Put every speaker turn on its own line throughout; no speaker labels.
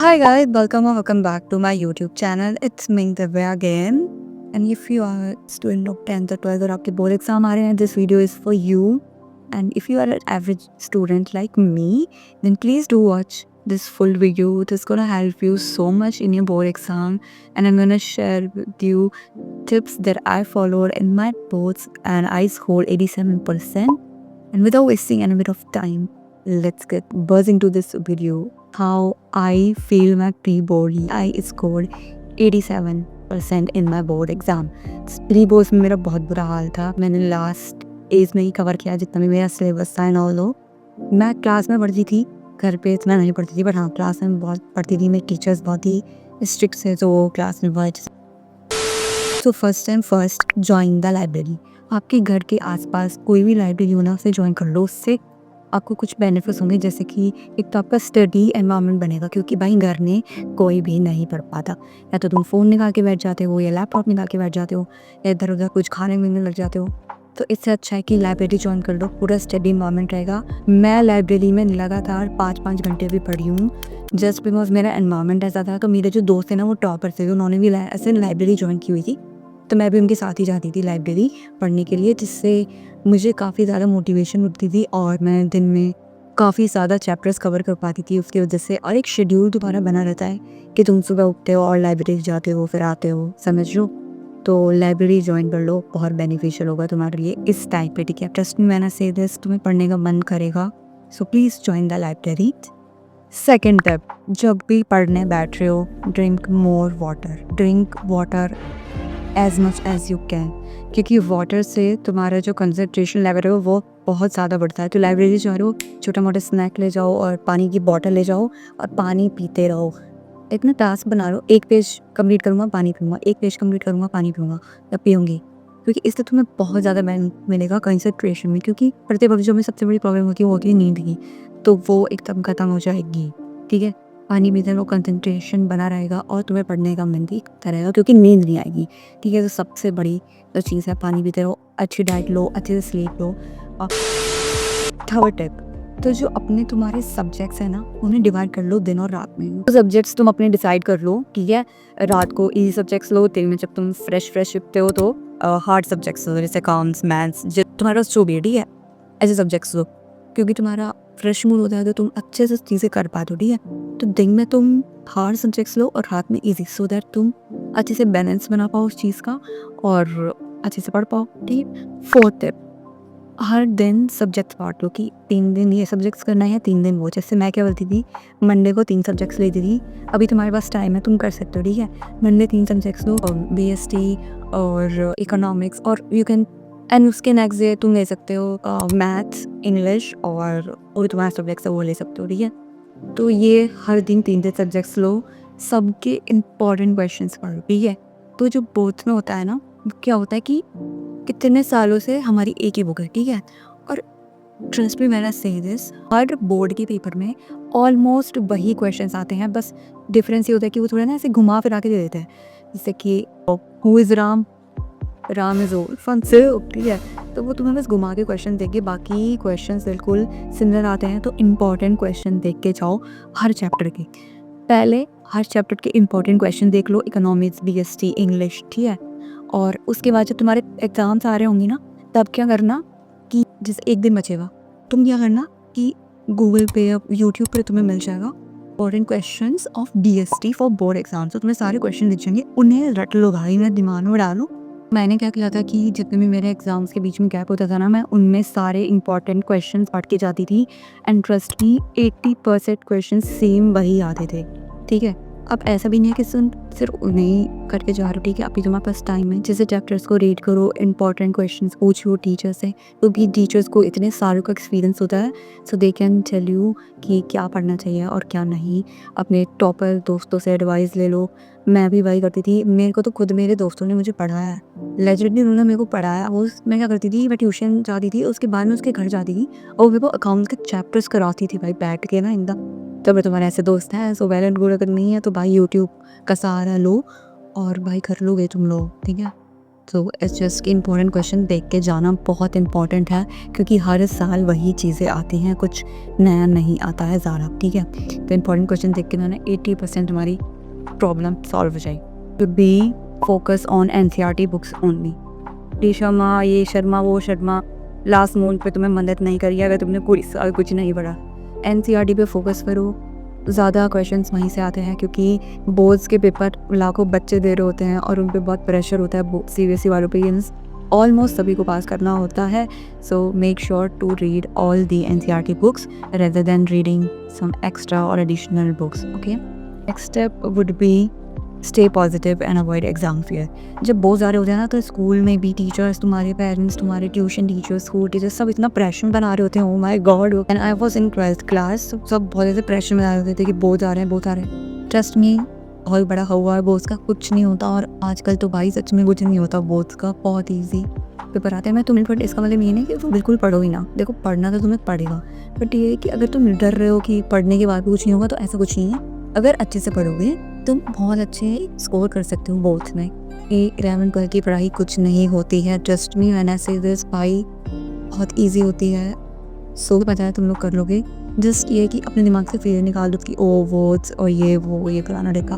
Hi guys, welcome back to my YouTube channel. It's me Divya again. And if you are a student of 10th or 12th और आपके board exam आ रहे हैं, this video is for you. And if you are an average student like me, then please do watch this full video. It is gonna help you so much in your board exam. And I'm gonna share with you tips that I followed in my boards and I scored 87%. And without wasting any bit of time, let's get buzzing to this video. How I failed my pre-board. I scored 87% in my board exam. Pre-boards में मेरा बहुत बुरा हाल था. मैंने last as में ही cover किया जितना भी मेरा सिलेबस था एंड ऑल दो. मैं क्लास में पढ़ती थी, घर पे इतना नहीं पढ़ती थी, बट हाँ क्लास में बहुत पढ़ती थी. मेरे टीचर्स बहुत ही स्ट्रिक्ट थे, तो वो क्लास में बहुत. So first and first join the library. आपके घर के आसपास कोई भी लाइब्रेरी हो ना, उसे ज्वाइन कर लो. उससे आपको कुछ बेनिफिट्स होंगे, जैसे कि एक तो आपका स्टडी एनवायरनमेंट बनेगा, क्योंकि भाई घर में कोई भी नहीं पढ़ पाता. या तो तुम फ़ोन निकाल के बैठ जाते हो, या लैपटॉप निकाल के बैठ जाते हो, या इधर उधर कुछ खाने पीने लग जाते हो. तो इससे अच्छा है कि लाइब्रेरी ज्वाइन कर लो, पूरा स्टडी एनवायरनमेंट रहेगा. मैं लाइब्रेरी में लगातार 5-5 घंटे भी पढ़ी हूँ, जस्ट बिकॉज मेरा एनवायरनमेंट ऐसा था. तो मेरे जो दोस्त हैं ना, वो टॉपर थे, उन्होंने भी ऐसे लाइब्रेरी ज्वाइन की हुई थी. तो मैं भी उनके साथ ही जाती थी लाइब्रेरी पढ़ने के लिए, जिससे मुझे काफ़ी ज़्यादा मोटिवेशन मिलती थी और मैं दिन में काफ़ी ज़्यादा चैप्टर्स कवर कर पाती थी उसकी वजह से. और एक शेड्यूल तुम्हारा बना रहता है कि तुम सुबह उठते हो और लाइब्रेरी जाते हो, फिर आते हो, समझ लो. तो लाइब्रेरी ज्वाइन कर लो, बहुत बेनिफिशियल होगा तुम्हारे लिए इस टाइम पे. ठीक है, ट्रस्ट मी व्हेन आई से दिस, तुम्हें पढ़ने का मन करेगा. So please join the library. Second tip, जब भी पढ़ने बैठ रहे हो, drink more water. Drink water as much as you can, क्योंकि वाटर से तुम्हारा जो कंसंट्रेशन लेवल है वो बहुत ज़्यादा बढ़ता है. तो लाइब्रेरी जा रहे हो, छोटा मोटा स्नैक ले जाओ और पानी की बॉटल ले जाओ और पानी पीते रहो. इतना टास्क बना लो, एक पेज कंप्लीट करूँगा पानी पीऊँगा, एक पेज कंप्लीट करूँगा पानी पीऊँगा या पीऊँगी, क्योंकि इससे तुम्हें बहुत ज़्यादा मिलेगा कंसंट्रेशन में. क्योंकि पढ़ते वक्त जो हमें सबसे बड़ी प्रॉब्लम होती है वो होती है नींद की, तो वो एकदम ख़त्म हो जाएगी. ठीक है, पानी पीते रहो, कंसंट्रेशन बना रहेगा और तुम्हें पढ़ने का मन भी करता रहेगा, क्योंकि नींद नहीं आएगी. ठीक है, तो सबसे बड़ी जो चीज़ है, पानी पीते रहो, अच्छी डाइट लो, अच्छे से स्लीप लो. और थर्ड टिप, तो जो अपने तुम्हारे सब्जेक्ट्स हैं ना, उन्हें डिवाइड कर लो दिन और रात में. तो सब्जेक्ट्स तुम अपने डिसाइड कर लो. ठीक है, रात को इजी सब्जेक्ट्स लो, दिन में जब तुम फ्रेश उठते हो तो हार्ड सब्जेक्ट्स लो, जैसे अकाउंट्स, मैथ्स, जो तुम्हारा जो भी है. ठीक है, ऐसे सब्जेक्ट्स लो, क्योंकि तुम्हारा फ्रेश मूड होता है तो तुम अच्छे से चीज़ें कर पाते हो. ठीक है, तो दिन में तुम हार्ड सब्जेक्ट्स लो और रात में इजी, सो दैट तुम अच्छे से बैलेंस बना पाओ उस चीज़ का और अच्छे से पढ़ पाओ. ठीक है. फोर्थ टिप, हर दिन सब्जेक्ट बांट लो कि 3 दिन ये सब्जेक्ट्स करना है, 3 दिन वो. जैसे मैं क्या बोलती थी, मंडे को 3 सब्जेक्ट्स लेती थी. अभी तुम्हारे पास टाइम है, तुम कर सकते हो. ठीक है, मंडे 3 सब्जेक्ट्स लो, बीएसटी और इकोनॉमिक्स, और यू कैन एंड उसके नेक्स्ट डे तुम ले सकते हो मैथ्स, इंग्लिश और तुम्हारा सब्जेक्ट्स है वो ले सकते हो. ठीक है, तो ये हर दिन 3 सब्जेक्ट्स लो, सबके इम्पॉर्टेंट क्वेश्चंस पढ़ो. ठीक है, तो जो बोर्ड्स में होता है ना, क्या होता है कि कितने सालों से हमारी एक ही बुक है. ठीक है, और ट्रस्ट मी व्हेन आई से दिस, हर बोर्ड के पेपर में ऑलमोस्ट वही क्वेश्चंस आते हैं. बस डिफरेंस ये होता है कि वो थोड़ा ना ऐसे घुमा फिरा के दे देते हैं, जैसे कि who is Ram, Ram is old fun से. ठीक है, तो वो तुम्हें बस घुमा के क्वेश्चन देंगे, बाकी क्वेश्चंस बिल्कुल सिमिलर आते हैं. तो इम्पॉर्टेंट क्वेश्चन देख के जाओ हर चैप्टर के. पहले हर चैप्टर के इम्पॉर्टेंट क्वेश्चन देख लो, इकोनॉमिक्स, बीएसटी, इंग्लिश. ठीक है, और उसके बाद जब तुम्हारे एग्ज़ाम्स आ रहे होंगे ना, तब क्या करना कि जैसे एक दिन बचेगा, तुम क्या करना कि गूगल पे या यूट्यूब पे तुम्हें मिल जाएगा important questions of BST for board exam. तो तुम्हें सारे क्वेश्चन दिख जाएंगे, उन्हें रट लो भाई, मैं दिमाग में डालो. मैंने क्या किया था कि जितने भी मेरे एग्ज़ाम्स के बीच में गैप होता था ना, मैं उनमें सारे इंपॉर्टेंट क्वेश्चंस पढ़ के जाती थी. And trust me, 80% question same वही आते थे. ठीक है, अब ऐसा भी नहीं है कि सिर्फ उन्हें करके जा रहे हो. ठीक है, अभी तुम्हारे पास टाइम है, जैसे चैप्टर्स को रीड करो, इंपॉर्टेंट क्वेश्चंस पूछो टीचर से. तो भी टीचर्स को इतने सालों का एक्सपीरियंस होता है, सो दे कैन टेल यू कि क्या पढ़ना चाहिए और क्या नहीं. अपने टॉपर दोस्तों से एडवाइस ले लो. मैं भी वही करती थी, मेरे को तो खुद मेरे दोस्तों ने मुझे पढ़ाया है, लेजिटली उन्होंने मेरे को पढ़ाया. वो मैं क्या करती थी, मैं ट्यूशन जाती थी, उसके बाद में उसके घर जाती थी और मेरे को अकाउंट के चैप्टर्स कराती थी भाई, बैठ के ना एकदम. तो अगर तुम्हारे ऐसे दोस्त हैं, सो वेल एंड गुड. अगर नहीं है तो भाई यूट्यूब का सहारा लो और भाई कर लोगे तुम लोग. ठीक है, तो इट्स जस्ट कि इंपॉर्टेंट क्वेश्चन देख के जाना बहुत इंपॉर्टेंट है, क्योंकि हर साल वही चीज़ें आती हैं, कुछ नया नहीं आता है ज़्यादा, ठीक है। तो इंपॉर्टेंट क्वेश्चन देख के ना 80% हमारी प्रॉब्लम सॉल्व हो जाएगी। To be focus on NCERT books only. T Sharma, ये शर्मा, वो शर्मा, लास्ट मोमेंट पे तुम्हें मदद नहीं करी अगर तुमने पूरी साल कुछ नहीं पढ़ा। NCERT पे फोकस करो, ज़्यादा क्वेश्चंस वहीं से आते हैं, क्योंकि बोर्ड्स के पेपर लाखों बच्चे दे रहे होते हैं और उन पे बहुत प्रेशर होता है CBSE वालों पे। ऑलमोस्ट सभी को पास करना होता है। So make sure to read all the NCERT books rather than reading some extra और additional books. Okay, next step would be stay positive and avoid exam fear. जब बहुत ज़्यादा होते हैं ना, तो स्कूल में भी टीचर्स, तुम्हारे पेरेंट्स, तुम्हारे ट्यूशन टीचर्स, स्कूल टीचर्स, सब इतना प्रेशर बना रहे होते हैं। Oh my God, and I was in 12th class, सब बहुत ज़्यादा प्रेशर बना रहे होते थे कि बहुत आ रहे हैं, बहुत आ रहे हैं। ट्रस्ट मी, बहुत बड़ा हुआ है बोर्ड्स का, कुछ नहीं होता। और आजकल तो भाई सच में कुछ नहीं होता बोर्ड्स का, बहुत ईजी पेपर आते हैं। मैं तुम्हें पढ़, इसका मतलब ये नहीं कि तुम बिल्कुल पढ़ो ही ना, देखो पढ़ना तो तुम्हें पड़ेगा, बट ये है कि अगर तुम डर रहे हो कि पढ़ने के बाद भी कुछ नहीं होगा, तो ऐसा कुछ नहीं है। अगर अच्छे से पढ़ोगे तुम बहुत अच्छे स्कोर कर सकते हो बोर्ड्स में। ये 11 12 की पढ़ाई कुछ नहीं होती है, ट्रस्ट मी व्हेन आई से दिस भाई, बहुत ईजी होती है। सो पता है तुम लोग कर लोगे। जस्ट ये कि अपने दिमाग से फिर निकाल दो कि ओ बोर्ड्स और ये वो ये फलाना ढेका,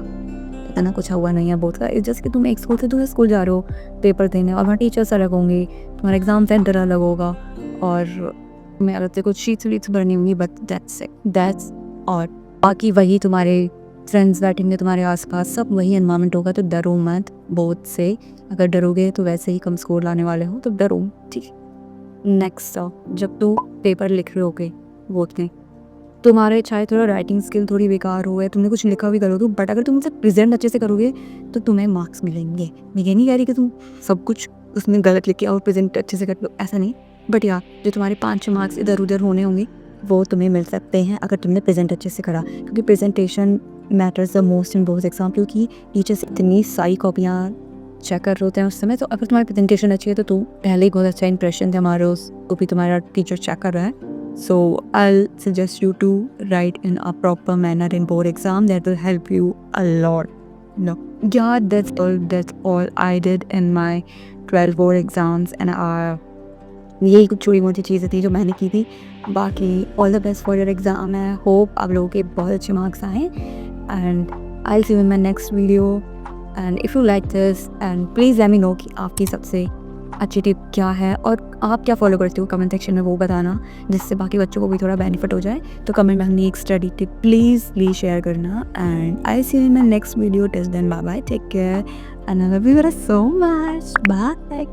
इतना कुछ हुआ नहीं है बोर्ड का। इट्स जस्ट कि तुम एक स्कूल से दूसरे स्कूल जा रहे हो पेपर देने, और वहाँ टीचर्स अलग होंगे, तुम्हारा एग्जाम सेंटर अलग होगा, और मैं अलग से कुछ शीट्स वीट्स भरनी होंगी, बट दैट्स और बाकी वही तुम्हारे फ्रेंड्स बैठेंगे तुम्हारे आसपास, सब वही एनवायरनमेंट होगा। तो डरो मत बोर्ड से, अगर डरोगे तो वैसे ही कम स्कोर लाने वाले हो, तो डरो, ठीक। नेक्स्ट, जब तुम पेपर लिख रहे होगे बोर्ड में, तुम्हारे चाहे थोड़ा राइटिंग स्किल थोड़ी बेकार हो, तुमने कुछ लिखा भी करोगे, बट अगर तुम उसे प्रेजेंट अच्छे से करोगे तो तुम्हें मार्क्स मिलेंगे। मैं ये नहीं कह रही कि तुम सब कुछ उसमें गलत लिखे और प्रेजेंट अच्छे से कर लो, ऐसा नहीं, बट यार जो तुम्हारे 5-6 मार्क्स इधर उधर होने होंगे वो तुम्हें मिल सकते हैं अगर तुमने प्रेजेंट अच्छे से करा, क्योंकि presentation matters the most in both exam. क्योंकि टीचर्स इतनी सारी कॉपियाँ चेक कर रहे होते हैं उस समय, तो अगर तुम्हारी प्रेजेंटेशन अच्छी है तो तुम पहले ही बहुत अच्छा इंप्रेशन थे हमारे, उसको भी तुम्हारा टीचर चेक कर रहा है। So I'll suggest you to write in a proper manner in board exam. That will help you a lot. No, yeah, that's all I did in my 12 board exams, and यही कुछ छोटी मोटी चीज़ें थी जो मैंने की थी। बाकी all the best for your exam. I hope आप लोगों के बहुत अच्छे मार्क्स आए, and I will see you in my next video. And if you like this, and please let me know कि आपकी सबसे अच्छी टिप क्या है और आप क्या फॉलो करते हो कमेंट सेक्शन में, वो बताना, जिससे बाकी बच्चों को भी थोड़ा बेनिफिट हो जाए। तो कमेंट में अपनी एक स्टडी टिप प्लीज़ शेयर करना, and I see you in my next video. Till then, bye bye, take care, and I love you so much, bye.